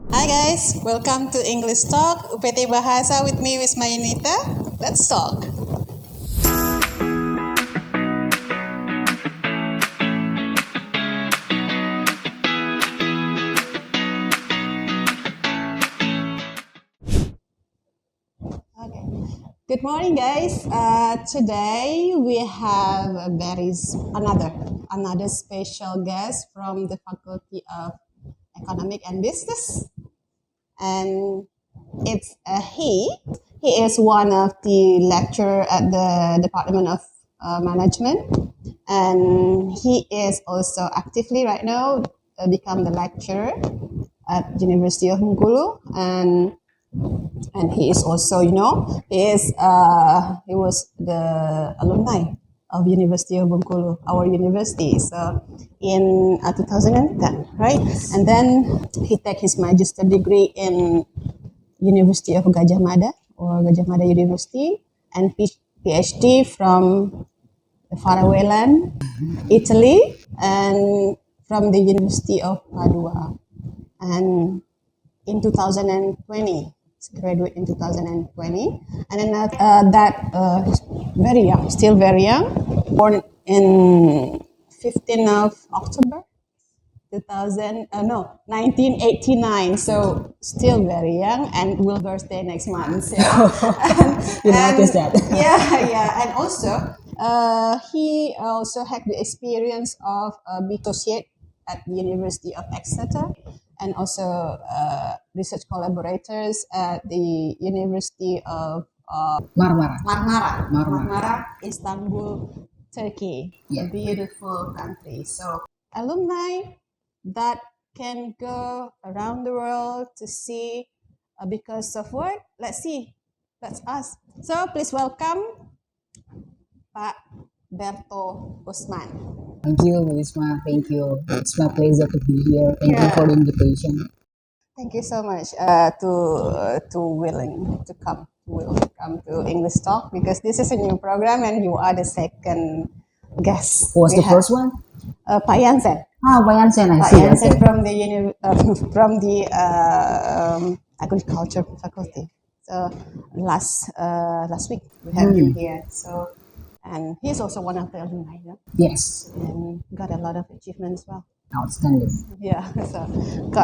Hi guys, welcome to English Talk UPT Bahasa with me Wisma Yunita. Let's talk. Okay. Good morning, guys. Today we have another special guest from the Faculty of Economic and Business, and it's he. He is one of the lecturer at the Department of Management, and he is also actively right now become the lecturer at University of Bengkulu, and he is also, he was the alumni of University of Bengkulu, our university. So in 2010, right? And then he take his magister degree in University of Gajah Mada or Gajah Mada University, and PhD from the faraway land, Italy, and from the University of Padua. And in 2020, graduate in 2020, and then very young, still very young, born in 15th of October 1989, so still very young, and will birthday next month. Yeah. You noticed that? Yeah, and also he also had the experience of being associate at the University of Exeter, and also research collaborators at the University of Marmara. Marmara, Istanbul, Turkey, a beautiful country. So alumni that can go around the world to see because of what? Let's see. Let's ask. So please welcome Pak Berto Usman. Thank you, Wisma. Thank you. It's my pleasure to be here. Thank you for the invitation. Thank you so much to willing to come to English Talk, because this is a new program and you are the second guest. Who was the first one? Pak Yansen. Pak Yansen, I Pak see. Yansen Okay. from the agriculture faculty. So last week we had him here. So, and he's also one of the alumni, Yes. and got a lot of achievements as well. Outstanding. Yeah.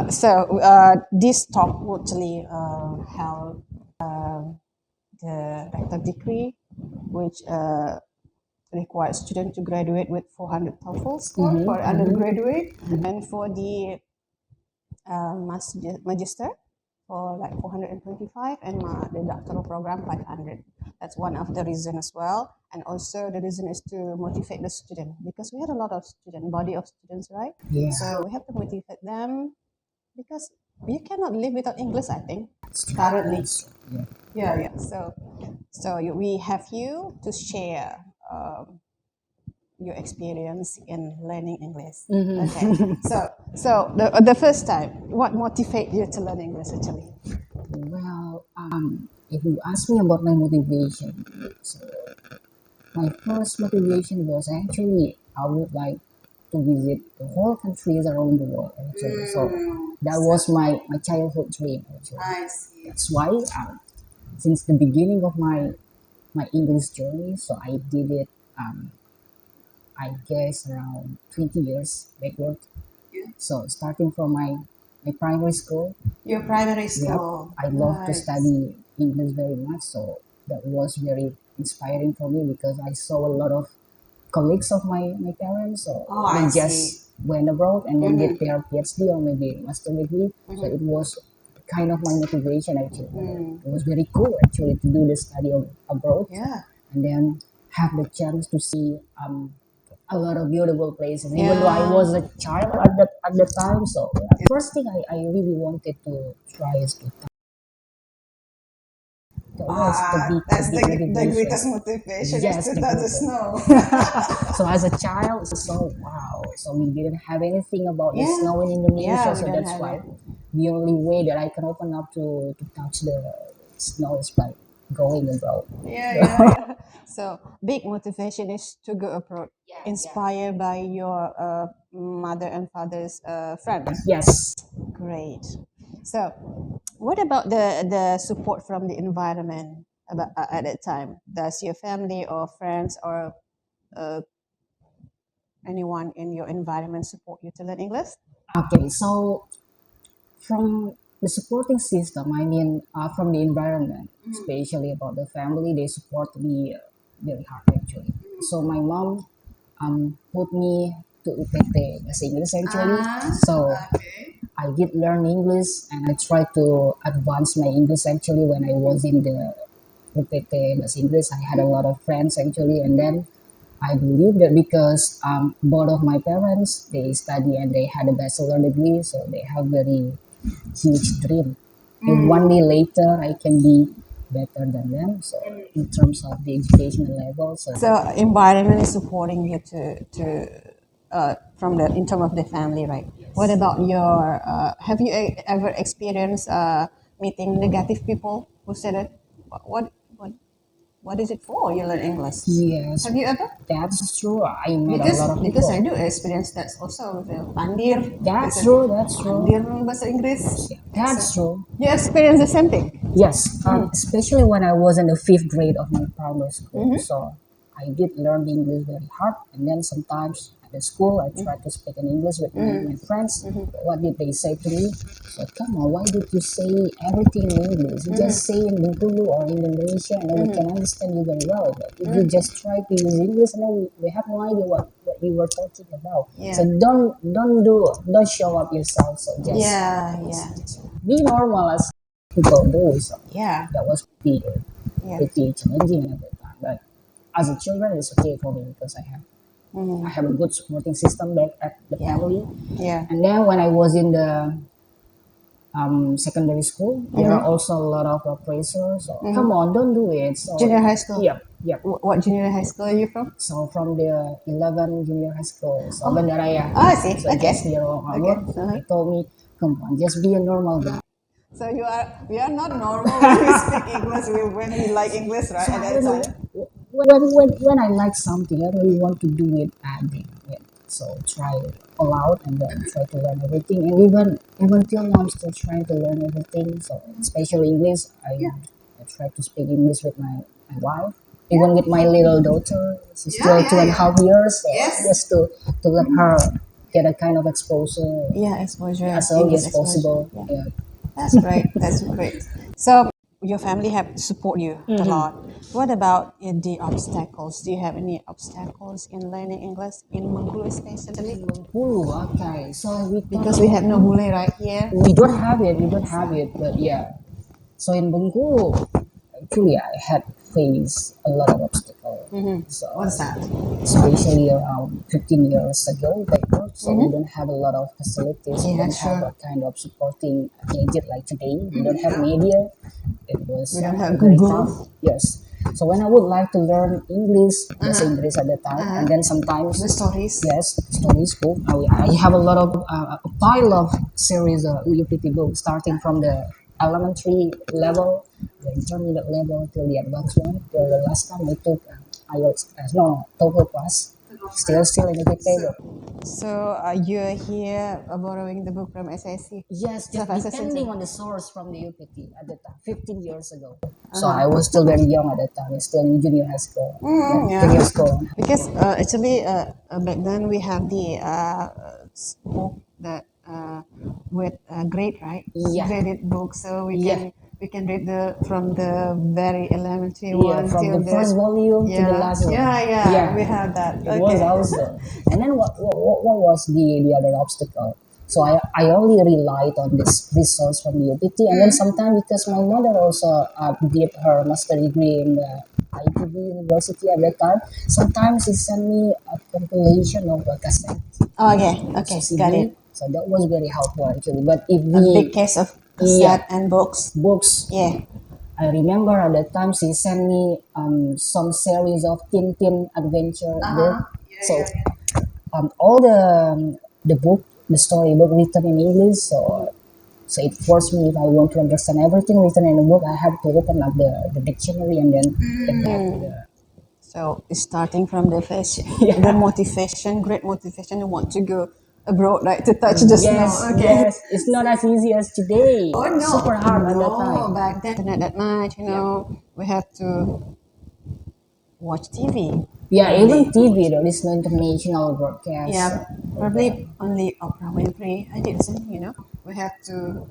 So this talk will actually help the rector degree, which requires students to graduate with 400 TOEFL score for undergraduate, and for the magister for like 425, and the doctoral program 500. That's one of the reasons as well. And also the reason is to motivate the student, because we had a lot of body of students, right? Yeah. So we have to motivate them, because you cannot live without English, I think, currently. Yeah. So we have you to share your experience in learning English. Okay. So the first time, what motivated you to learn English actually? Well, if you ask me about my motivation, so my first motivation was actually I would like to visit the whole countries around the world. Actually, so that was my childhood dream. Actually, I see. that's why since the beginning of my English journey, so I did it. I guess around 20 years backward. Yeah. So starting from my primary school, Your primary school. I love to Nice. study English very much. So that was very inspiring for me because I saw a lot of colleagues of my parents. So Oh, I they see. just went abroad and then did their PhD or maybe master degree. So it was kind of my motivation actually. It was very cool actually to do the study abroad. Yeah. And then have the chance to see a lot of beautiful places. Even though I was a child at the time, so first thing I really wanted to try is to that was That's the big the motivation. greatest motivation, Yes, is to the touch the greatest. snow. So as a child, so wow. So we didn't have anything about the Yeah. snow in Indonesia, Yeah, we so don't that's have why it. the only way that I can open up to touch the snow is by going abroad. Yeah. So big motivation is to go abroad, inspired by your mother and father's friends. Yes. Great. So, what about the support from the environment at that time? Does your family or friends or uh, anyone in your environment support you to learn English? Okay, so from the supporting system, I mean, from the environment, especially about the family, they support me very hard actually. So my mom put me to UPT Bahasa English actually. So I did learn English and I tried to advance my English actually when I was in the UPT Bahasa English. I had a lot of friends actually, and then I believe that because both of my parents they study and they had a bachelor degree, so they have very huge dream. If one day later I can be better than them, so in terms of the educational level, so So, environment is supporting you to from the in terms of the family, right? What about your? Have you ever experienced meeting negative people who said that what what is it for? You learn English. yes, Have you ever? that's true. I met a Because lot of because I people. do experience that also with pandir. That's Because true. That's true. pandir bahasa Inggris. Yeah, So that's true. you experience the same thing. Yes, especially when I was in the fifth grade of my primary school. So I did learn English very hard, and then sometimes at the school I tried to speak in English with my friends. What did they say to me? So come on, why did you say everything in English? You just say in Bengkulu or in Indonesia, and then we can understand you very well. But if you just try to use English, and then we have no idea what you were talking about. Yeah. So don't show up yourself. So just Yeah. be normal as people do. So Yeah. that was pretty, Yeah. pretty challenging at the time. But as a children, it's okay for me because I have a good supporting system back at the Yeah. family. Yeah. And then when I was in the secondary school, there are also a lot of pressure. So come on, don't do it. So Junior high school. yep. What junior high school are you from? So from the 11 junior high school, so Bandaraya, Oh, I see. so Okay. just near Amur, Okay. they told me, come on, just be a normal guy. So we are not normal when we speak English, when we like English, right? So At I that don't know time. when I like something, I really want to do it badly. Yeah. So try all out and then try to learn everything. And even till now, I'm still trying to learn everything. So especially English, I try to speak English with my wife. Even with my little daughter, she's still 2.5 years. So just to let her get a kind of exposure Yeah, exposure, as early English as exposure. possible. Yeah. Yeah. That's great. That's great. So your family have support you a lot. What about the obstacles? Do you have any obstacles in learning English in Bengkulu especially? Ooh, okay. So we talk Because we have about no bule right here. we don't have it. We don't have it. But yeah. So in Bengkulu, actually, I had faced a lot of obstacles. So What's that? especially around 15 years ago, backward. So we don't have a lot of facilities. We Yeah, don't have sure. a kind of supporting gadget like today. We don't have media. It was We don't have very Google. tough. Yes. So when I would like to learn English, Bahasa Inggris at the time, and then sometimes The stories. yes, stories book. I have a lot of a pile of series of UPT books starting from the elementary level, the intermediate level till the advanced one. Till the last time I took IELTS, no, TOEFL class. Still in UPT. So you're here borrowing the book from SSC. Yes, just Bahasa depending Center. on the source from the UPT at the time, 15 years ago. So I was still very young at that time. I was still in junior high school, Yeah. junior school. Because actually back then we have the book that with grade, right? Yeah. Graded book, so Yeah. we can read the from the very elementary Yeah, one from till the first volume to the yeah last one. yeah we have that. It was Okay. also. And then what was the other obstacle? So I only relied on this resource from the UPT, and then sometimes because my mother also did her master degree in the IPB University at that time, sometimes she sent me a compilation of a cassette. Okay, So got CD. it. So that was very helpful actually. But if A big we case of yeah cassette and books. books Yeah. I remember at that time she sent me some series of Tintin adventure book. So all the book, the storybook written in English. So it forced me if I want to understand everything written in the book, I have to open up the dictionary and then get back to the So starting from the fashion, the yeah motivation, great motivation, you want to go abroad, right? To touch the Yes, snow. Okay. yes. It's not as easy as today. Oh no. Super hard at that No, time. back then not that much. We have to watch TV. Yeah, Probably. even TV, there is no international broadcast. Yeah, probably only Oprah Winfrey. I did listen. We have to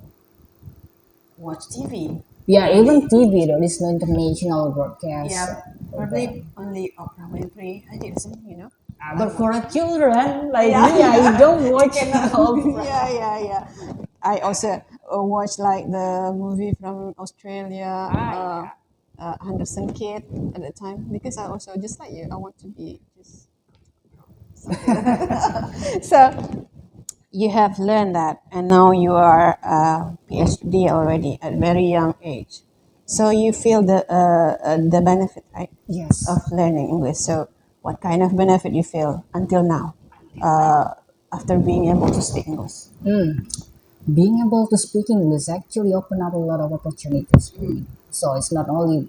watch TV. Yeah, even TV, there is no international broadcast. Yeah, probably only Oprah Winfrey. I did listen. But for a children like Yeah, me, I don't watch yeah, yeah, yeah. I also watched like the movie from Australia, Henderson Kid at the time because I also just like you. I want to be just so you have learned that, and now you are a PhD already at very young age. So you feel the benefit, right, Yes. of learning English. So what kind of benefit you feel until now, after being able to speak English? Being able to speak English actually open up a lot of opportunities for me. So it's not only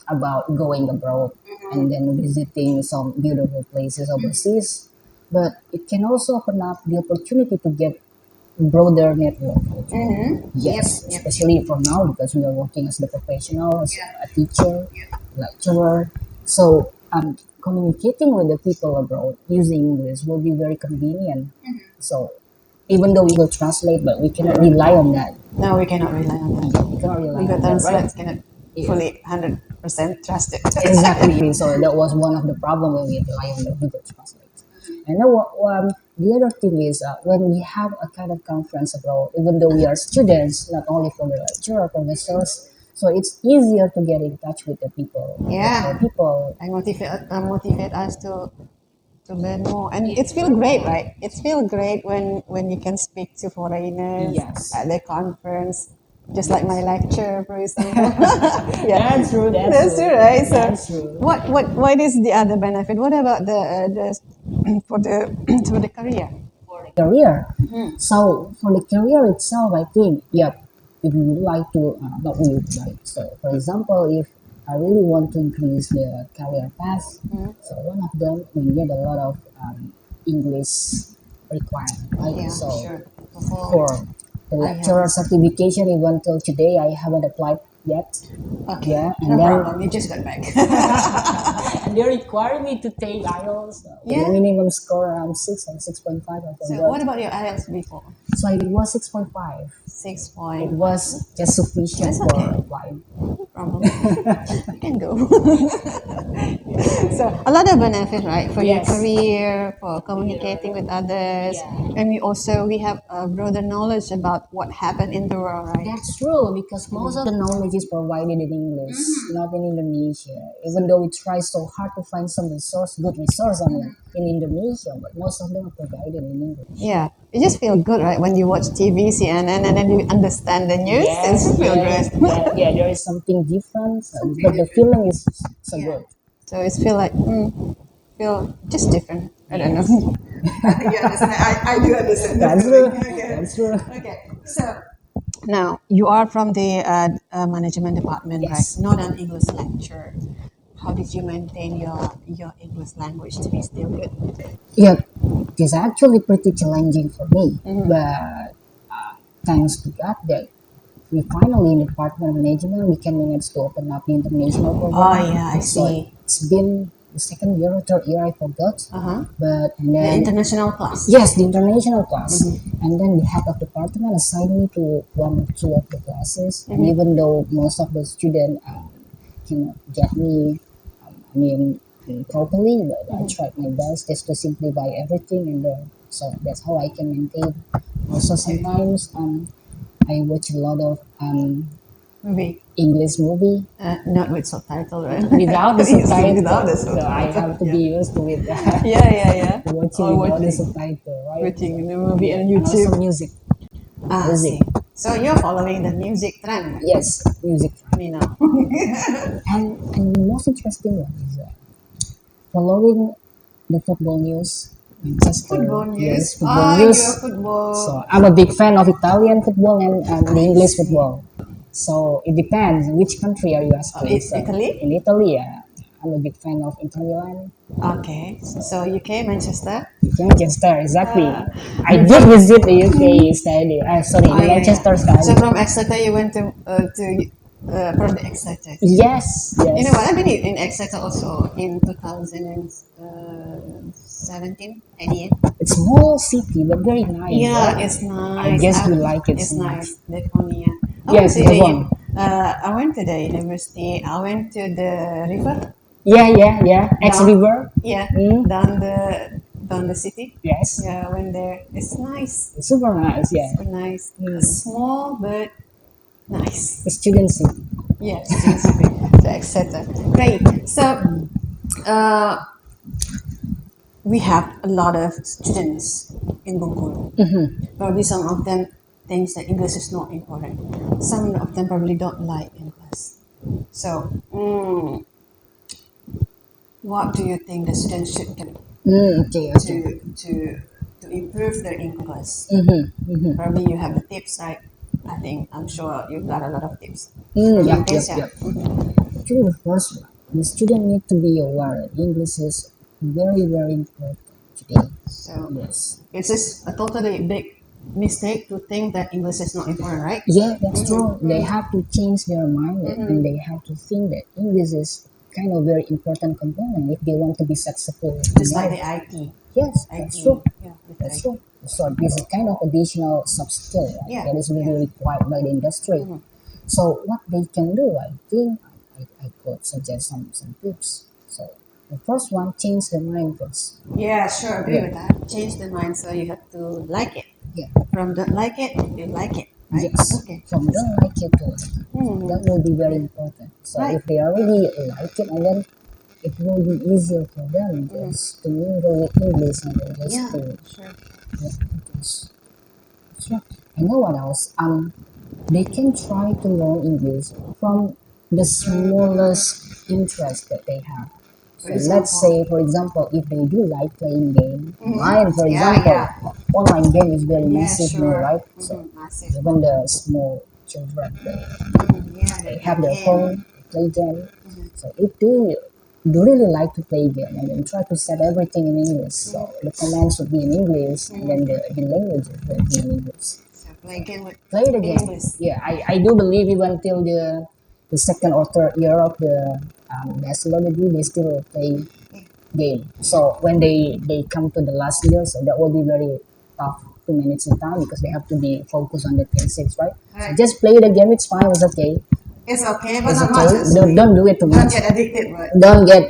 about going abroad and then visiting some beautiful places overseas, but it can also open up the opportunity to get broader network. Yes, Yep. especially for now because we are working as the professional, as a teacher, lecturer. So communicating with the people abroad using English will be very convenient. So even though we will translate, but we cannot rely on that. No, we cannot rely on that. We cannot rely Google on that, right? Translate cannot fully 100% trust it. Exactly. So that was one of the problem when we rely on the Google Translate. And now, the other thing is when we have a kind of conference abroad, even though we are students, not only for the lecturer or professors, so it's easier to get in touch with the people. Yeah. The people. I motivate us to learn more, and it feels great, right? It feels great when you can speak to foreigners Yes. at the conference, just like my lecture, for example. That's true. That's true, right? So, That's true. what is the other benefit? What about the for the for the career? Career. So for the career itself, I think, yep, if you would like to, not we would like. So for example, if I really want to increase the career path, so one of them we need a lot of English requirement, right? Yeah, So sure. for the I lecturer have. certification, even till today, I haven't applied yet. Okay, Yeah, no and then problem. You just got back. and they require me to take IELTS with Yeah. a minimum score around 6 or 6.5. I So, forgot. what about your IELTS before? So it was 6.5. 6 It point. was just sufficient That's for okay. applying. No problem. You can go. So a lot of benefit, right, for your Yes. career, for communicating with others, Yeah. and we have a broader knowledge about what happened in the world, right? That's true because most of the knowledge is provided in English, not in Indonesia. Even though we try so hard to find some good resource in Indonesia, but most of them are provided in English. Yeah, it just feels good, right, when you watch TV, CNN, and then you understand the news. It Yes, feels yes, great. yeah, there is something different, but the feeling is so good. So it's feel just different. I don't know. Yes. You understand? I do understand. That's true. That's true. Okay, so now you are from the management department, right? Yes. Not an English lecturer. How did you maintain your English language to be still good? Yeah, it's actually pretty challenging for me, but thanks to God that we finally in department management we can manage to open up the international Oh program. yeah, I So see. it's been the second year or third year I forgot, Uh-huh. but and The then international class. yes, the international class, and then the head of department assigned me to one or two of the classes, and even though most of the students cannot get me, I mean properly, but I tried my best just to simplify everything, and so that's how I can maintain. Also sometimes I watch a lot of Movie. English movie Not with subtitle, right? without the Yes, subtitle. without the So I subtitle. have to be used to it. Yeah. Watching Or without the watching, subtitle, right? watching the movie on And also YouTube. music. I Music. see. So you're following the music trend, right? Yes, music. Me now. And the most interesting one is following the football news. Manchester, Football news. yes, football Ah, news. you're a football. So I'm a big fan of Italian football and the English football. So it depends which country are you asking. It's So Italy? in Italy, yeah, I'm a big fan of Inter Milan. Okay, so UK, Manchester. Manchester, exactly. I You're did from, visit the UK stadium. Sorry, oh the yeah, Manchester yeah. So stadium. from Exeter, you went from the Exeter. Yes, You know what? yes. I've been in Exeter also in 2017, 18. It's small city, but very nice, Yeah, right? it's I nice. guess you like it It's so much. nice. Laconia. I went Yes, to the. Devon. I went to the university. I went to the river Yeah, yeah, yeah. Ex down. River. Yeah, Mm, down the city. yes. Yeah, I went there. It's nice. It's super nice, yeah. So nice. Mm. Small but nice. The student city. Yes, university. So etc. Great. So uh, we have a lot of students in Bengkulu. Probably some of them thinks that English is not important. Some of them probably don't like English. So, what do you think the students should do Okay, okay. to improve their English? Probably you have the tips, right? I'm sure you've got a lot of tips. Probably Yep, yep, Tesha. yep. Actually, the first one, the student need to be aware that English is very, very important today. So, Yes. it's just a totally big mistake to think that English is not important, right? Yeah, that's true. They have to change their mind and they have to think that English is kind of very important component if they want to be successful in Just like life. the IT. Yes, that's IT. true. Yeah, with That's IT. true. So this is kind of additional soft skill, right? Yeah, That is yeah. really required by the industry. So what they can do, I think I could suggest some tips. So the first one, change the mind first. Yeah, sure, agree Yeah, with that. Change the mind so you have to like it. yeah, From don't like it, you like it, right? yes. Okay. From don't like it to like it. That will be very important. So Right. if they already like it, and then it will be easier for them just to mingle with English and then just Yeah, to sure. yeah, just sure. I know what else. They can try to learn English from the smallest interest that they have. For So let's example, say, for example, if they do like playing game online, for yeah, example, yeah, online game is very yeah, massive now, sure. right? So Massive. even the small children, Yeah, they the have their game. phone, play game. So if they do really like to play game and then try to set everything in English, so the commands would be in English and then the language would be in English. So play game with Play the game. English. Yeah, I do believe even until the second or third year of the bachelor degree, they still play game. So when they come to the last year, so that will be very tough to manage the time because they have to be focused on the basics, right? So Right. just play the game. It's fine. It's okay. It's okay, but It's not okay. much. Don't do it too Don't much. get addicted, but Don't get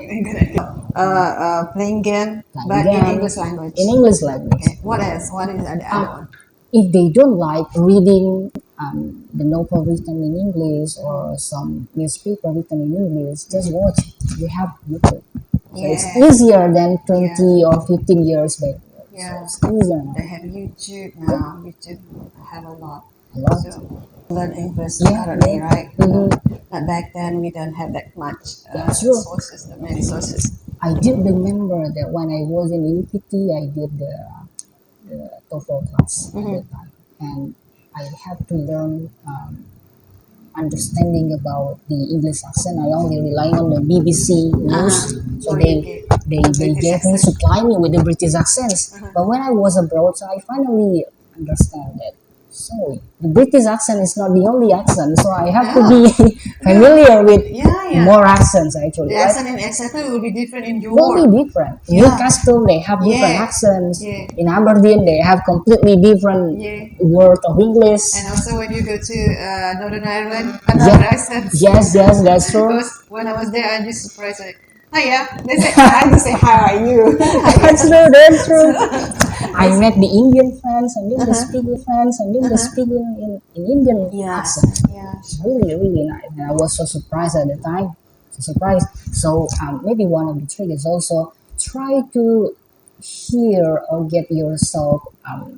playing game, playing but in game English language. in English language. Okay. What else? What is the other one? If they don't like reading the novel written in English or some newspaper written in English, just watch. We have YouTube. So it's Yeah. easier than 20 or 15 years back. So Yeah. it's easier now. They have YouTube now. YouTube have a lot. A lot. So learn English Yeah, currently, yeah. right? But back then we don't have that much That's true. sources, that many sources. I did remember that when I was in UPT, I did the TOEFL class at that time. And I had to learn understanding about the English accent. I only rely on the BBC news. So Oh, okay. they British gave me, accent. supply me with the British accents. But when I was abroad, so I finally understand that. So the British accent is not the only accent. So I have to be familiar with Yeah, yeah. more accents actually, The right? accent in Exeter will be different in Will Johor. be different. Yeah. Newcastle, they have different Yeah. accents. Yeah. In Aberdeen, they have completely different Yeah. word of English. And also when you go to Northern Ireland, another accent. Yes, that's true. When I was there, I just surprised like, hiya. They say, I just say, how are you? That's true. I met the Indian fans and then the speaking fans and then the speaking in Indian accent. Yeah. It's really, really nice. And I was so surprised at the time. So surprised. So maybe one of the tricks is also try to hear or get yourself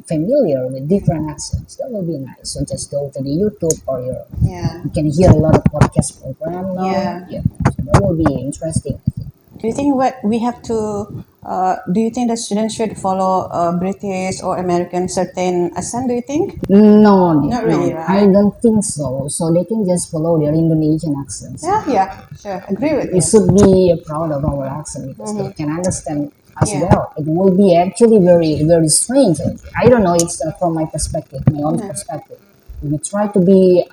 familiar with different accents. That will be nice. So just go to the YouTube or Yeah. you can hear a lot of podcast program now. Yeah. So that will be interesting. I think. Do you think what we have to? Do you think the students should follow British or American certain accent? Do you think? No, Not really, I right? don't think so. So they can just follow their Indonesian accents. Yeah, yeah, sure. Agree with We you. should be proud of our accent because they can understand us Yeah. well. It will be actually very, very strange. I don't know. It's from my perspective, my own perspective. We try to be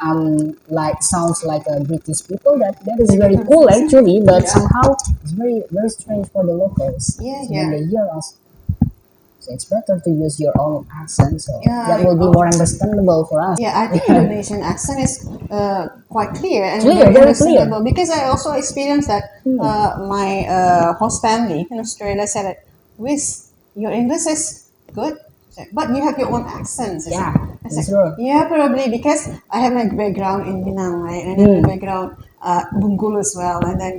like sounds like a British people. That is very cool actually, but Yeah. somehow it's very, very strange for the locals. Yeah, So when yeah. they hear us, so it's better to use your own accent. So Yeah, that will be more understandable for us. Yeah, I think Indonesian accent is quite clear and Clear, very very clear. understandable because I also experienced that my host family in Australia said that, "Wiz, your English is good, but you have your own accents." Yeah, I that's said, true. yeah, probably because I have my background in Minang, right? And then my background Bengkulu as well, and then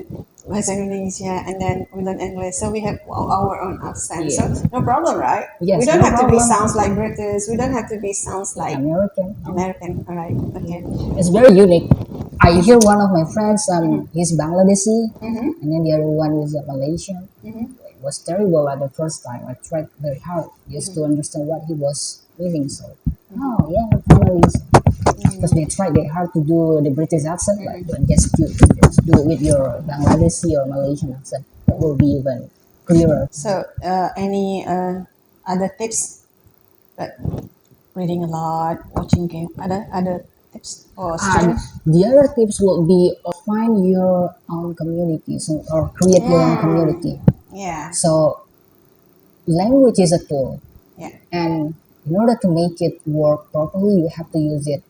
Bahasa Indonesia, and then we learn English, so we have our own accent. Yeah. So no problem, right? Yes, We don't no have to be problem. sounds like British. We don't have to be sounds like American. American. All right. Okay. It's very unique. I hear one of my friends, he's Bangladeshi, and then the other one is Malaysian. It was terrible at the first time. I tried very hard just to understand what he was meaning. So, oh yeah, finally, because they tried very hard to do the British accent, but just do it with your Bangladeshi or Malaysian accent. That will be even clearer. So, any other tips? Like reading a lot, watching game. Other tips for And students? the other tips will be find your own community, so, or create your own community. Yeah. So language is a tool, Yeah. and in order to make it work properly, you have to use it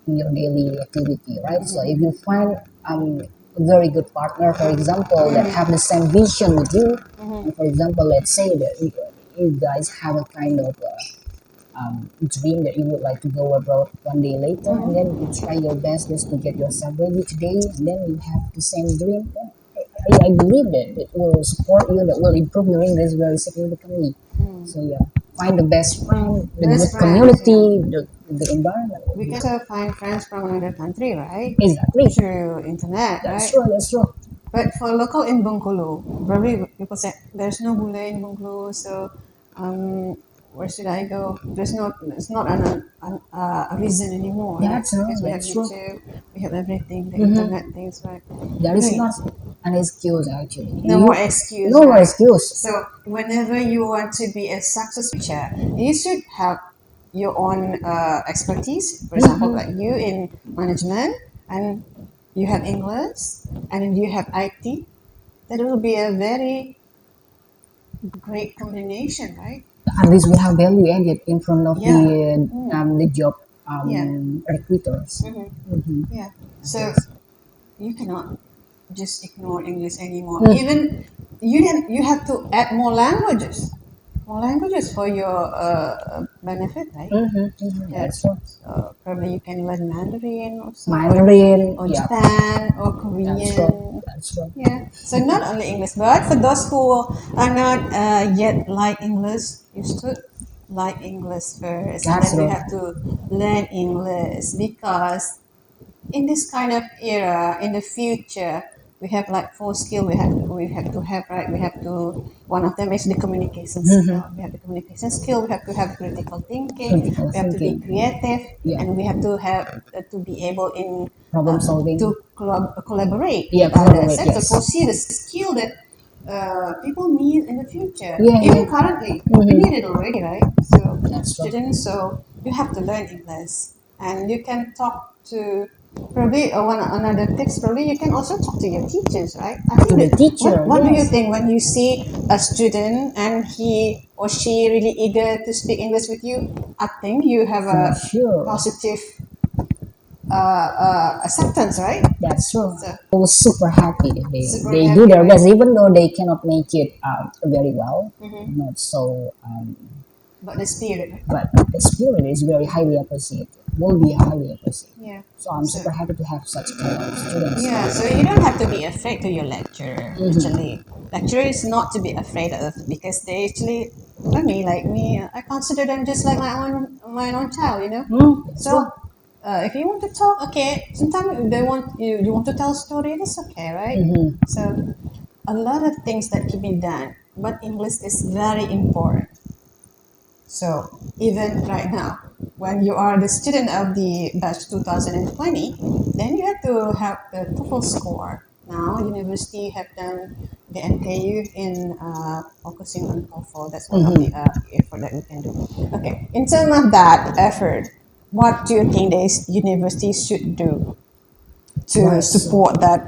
in your daily activity, right? So if you find a very good partner, for example, that have the same vision with you, and for example, let's say that you guys have a kind of dream that you would like to go abroad one day later, and then you try your best just to get yourself ready today, and then you have the same dream. I believe that it will support you, that will improve your English very significantly. So yeah, find the best friend, the Best good friends, community, the environment. We can also find friends from another country, right? Exactly. Through internet, That's right? true. That's true. But for local in Bengkulu, probably people say there's no bule in Bengkulu, so where should I go? It's not a reason anymore. Right? That's true. Because we have That's true. YouTube, we have everything, the internet things, right? There is Right. not an excuse actually. No more excuse. No more Right? excuse. So whenever you want to be a success teacher, you should have your own expertise. For example, like you in management, and you have English, and then you have IT. That will be a very great combination, right? At least we have value added in front of Yeah. the job Yeah. recruiters. Yeah. So you cannot just ignore English anymore. Mm. Even you have to add more languages for your benefit, right? Yeah. That's true. So probably you can learn Mandarin or so, Mandarin, or yeah, Japan or that's true. Korean. That's true. Yeah. So not only English, but for those who are not yet like English, you should like English first, and That's then you true. have to learn English because in this kind of era, in the future, we have like four skill we have to have, right. We have to, one of them is the communication skill. We have the communication skill. We have to have critical thinking. Critical We have to be thinking. creative, Yeah. and we have to have to be able in Problem solving. to collaborate Yeah, with others. collaborate, Right? yes. So foresee the skill that people need in the future. Yeah, Even yeah. currently, we need it already, right? So That's true. students, so you have to learn English, and you can talk to probably one another tips. Probably you can also talk to your teachers, right? I think To the that, teacher, what do you yes. think when you see a student and he or she really eager to speak English with you? I think you have For a sure. positive acceptance, right? That's true. So, I was super happy that Super they happy, do their right? best, even though they cannot make it very well, not so, but the spirit, right? but the spirit is very highly appreciated, will be highly appreciated. Yeah. So I'm super happy to have such kind of students. Yeah, so you don't have to be afraid to your lecturer. Actually, lecturer is not to be afraid of because they actually, like me, I consider them just like my own child. That's So, true. if you want to talk, okay. Sometimes they want you want to tell a story. That's okay, right? So a lot of things that can be done, but English is very important. So even right now, when you are the student of the batch 2020, then you have to have the TOEFL score. Now university have done the NKU in focusing on TOEFL. That's one of the effort that we can do. Okay, in terms of that effort, what do you think the university should do to Right. support that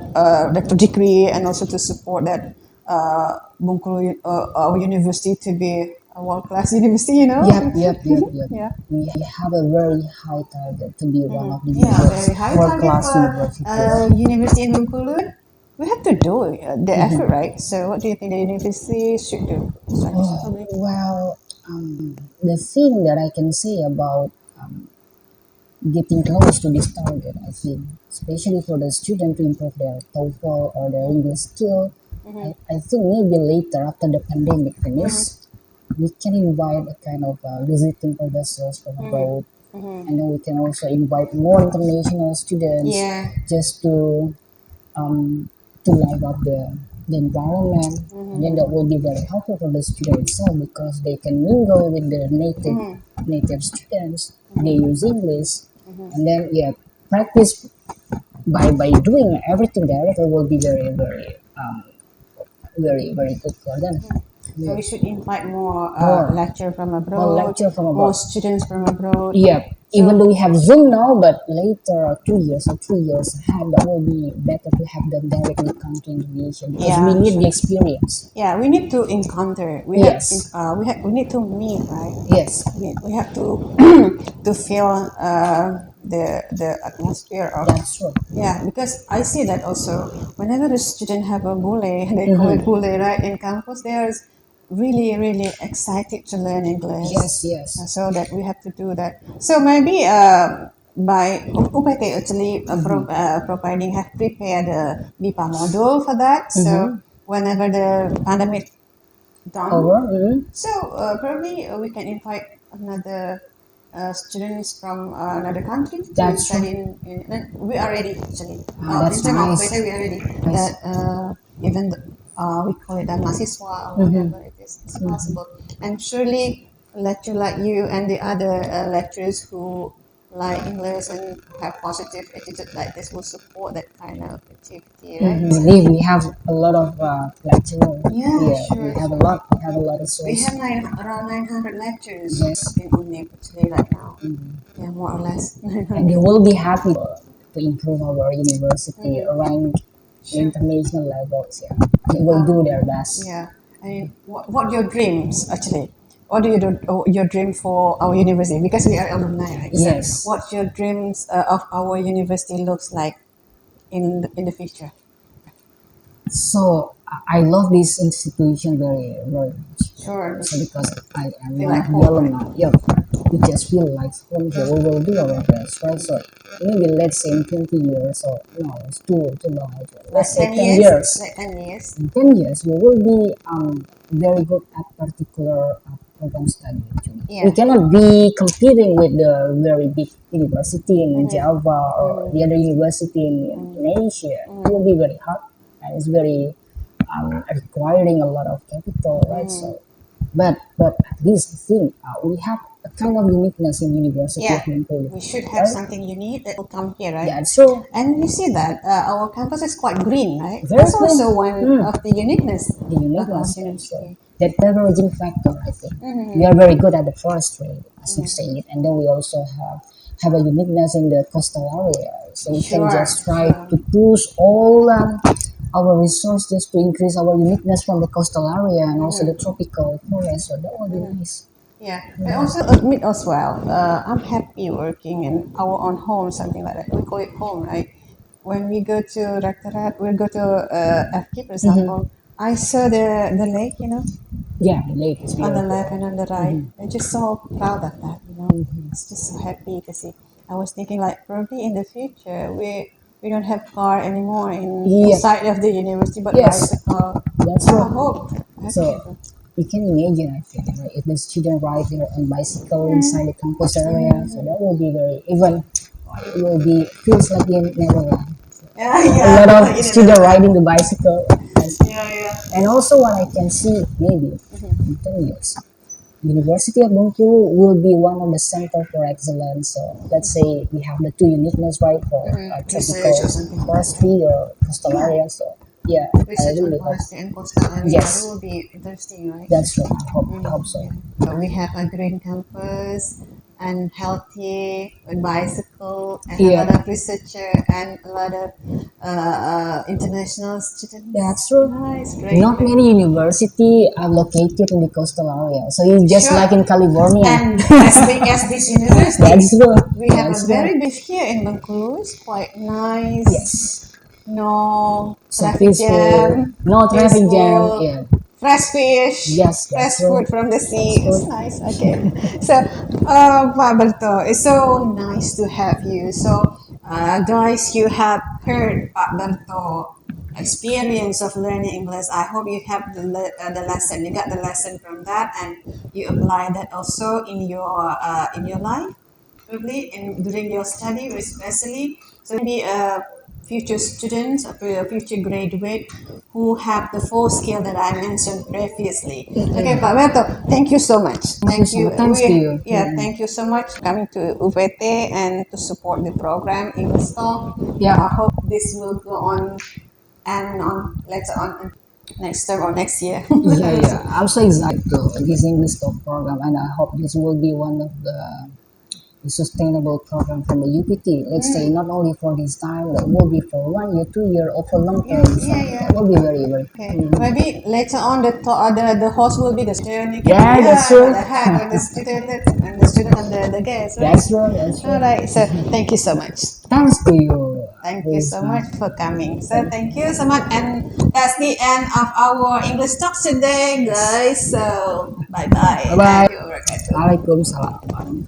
doctor degree and also to support that Bengkulu, our university to be a world class university, you know? Yep. Yeah. We have a very high target to be one of the Yeah, very high world target class for universities. university in Bengkulu. We have to do the effort, right? So, what do you think the university should do? Probably. Well, the thing that I can say about getting close to this target, I think, especially for the student to improve their TOEFL or their English skill, I think maybe later after the pandemic finish, we can invite a kind of visiting professors from abroad, and then we can also invite more international students Yeah. just to live up the environment, and then that will be very helpful for the student itself because they can mingle with the native students. They use English, and then practice by doing everything directly will be very good for them. So we should invite more More lecture from more abroad, lecture from more abroad. students from abroad. Yeah, So, even though we have Zoom now, but later, 2 years or 3 years ahead, that will be better to have them directly come to Indonesia because we yeah, need the sure. experience. Yeah, we need to encounter. Yes, We need to meet, right? yes, We have to to feel the atmosphere of. that's true. Yeah, because I see that also. Whenever the student have a bule, they call it bule, right? In campus, they are really excited to learn English. Yes. So that we have to do that. So maybe by UPT actually providing have prepared a BIPA module for that. So whenever the pandemic done, Over. so probably we can invite another students from another country to That's true. study we are ready actually. In That's terms of nice. weather, we are ready. Nice. That even we call it a mahasiswa or whatever it is, it's possible. And surely lecturer like you and the other lecturers who like English and have positive attitude like this will support that kind of activity, right? Believe we have a lot of lecturers. Yeah, We sure. have a lot. We have a lot of We source. have around 900 lectures Yes, in UNIP actually right now. Yeah, more or less and 900. they will be happy to improve our university rank Sure. international levels. Yeah, they will do their best. Yeah. I mean, what your dreams actually? What do you do? Your dream for our university? Because we are alumni, right? So, Yes. what's your dreams of our university looks like in the future? So I love this institution very much. Sure. So because I am Feel one like of the home, right? alumni, yeah, we just feel like home here. We will do our best, right? So maybe let's say in 20 years or no, it's too long. Like Let's say 10 10 years. years. Like 10 years. In 10 years, we will be very good at particular program study. Actually. Yeah. We cannot be competing with the very big university in Java or the other university in Asia. It will be very hard and it's very requiring a lot of capital, right? So, but at least I think we have a kind of uniqueness in University Yeah, of Bengkulu, we should have right? something unique that will come here, right? That's true. And you see that our campus is quite green, right? Very That's clean. also one of the uniqueness The of our uniqueness, that's true. university. That leveraging factor, I think. We are very good at the forestry, as you say it, and then we also have a uniqueness in the coastal area. So we can Sure, just try sure. to push all our resources just to increase our uniqueness from the coastal area and also the tropical forest. So that will be nice. Yeah, I also admit as well. I'm happy working in our own home, something like that. We call it home, right? When we go to Rectorat, we go to FK, for example. I saw the lake, Yeah, the lake is on the beautiful. left and on the right. I'm just so proud of that. It's just so happy to see. I was thinking like probably in the future we don't have car anymore Yeah. inside of the university, but Yes, bicycle. that's I true. hope. So Actually. you can imagine, I think, right? If the student ride here on bicycle inside the campus area, so that will be very even. It will be feels like in Netherlands. Yeah, A yeah. lot Like of in student another riding the bicycle. experience. And also what I can see maybe in 10 years, University of Bengkulu will be one of the center for excellence. So let's say we have the two uniqueness, right, for tropical Research or something like that. forestry or coastal area. So yeah, I Research on really hope. forestry and coastal area. Yes. That will be interesting, right? That's right. I hope so. So we have a green campus and healthy bicycle and a Yeah. lot of researcher and a lot of international students. That's true. Nice, great. Not many university are located in the coastal area, so it's just Sure. like in California. And as big as this university, That's true. we have That's a true. very big here in Bengkulu. It's quite nice. Yes. No So traffic peaceful. jam. No traffic jam. Peaceful. Yeah. Fresh fish, Yes, fresh that's true. food from the sea. That's It's good. nice. Okay. So, Pak Berto, it's so nice to have you. So, guys, you have heard Pak Berto experience of learning English. I hope you have the lesson. You got the lesson from that, and you apply that also in your life, probably during your study, especially. So maybe future students, a future graduate who have the four skill that I mentioned previously. Okay, Pak Berto, thank you so much. Thank you so much. Thanks to you. Yeah, thank you so much for coming to UPT and to support the program English Talk. Yeah. I hope this will go on and on later on next term or next year. Yeah. I'm so excited to this English talk program, and I hope this will be one of the sustainable program from the UPT. Let's say not only for this time, but it will be for 1 year, 2 year, or for long term. Yeah. That will be very, very. Okay. Maybe later on the host will be the student. Yeah, that's true. The head or the student and the student and the guest. Right? That's true. That's true. All right. So thank you so much. Thanks to you. Thank you so much for coming. So thank you so much, and that's the end of our English talk today, guys. So bye bye. Bye bye. Waalaikumsalam.